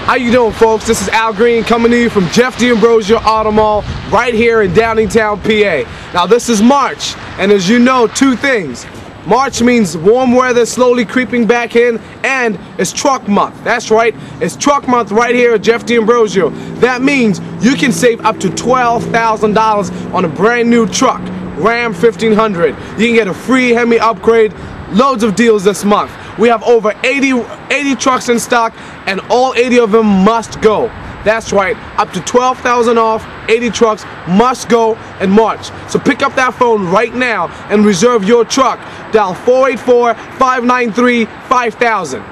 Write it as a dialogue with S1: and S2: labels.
S1: How you doing, folks? This is Al Green coming to you from Jeff D'Ambrosio Auto Mall right here in Downingtown, PA. Now this is March, and as you know, two things. March means warm weather slowly creeping back in, and it's truck month. That's right, it's truck month right here at Jeff D'Ambrosio. That means you can save up to $12,000 on a brand new truck, Ram 1500. You can get a free HEMI upgrade, loads of deals this month. We have over 80 trucks in stock, and all 80 of them must go. That's right, up to $12,000 off, 80 trucks must go in March. So pick up that phone right now and reserve your truck. Dial 484-593-5000.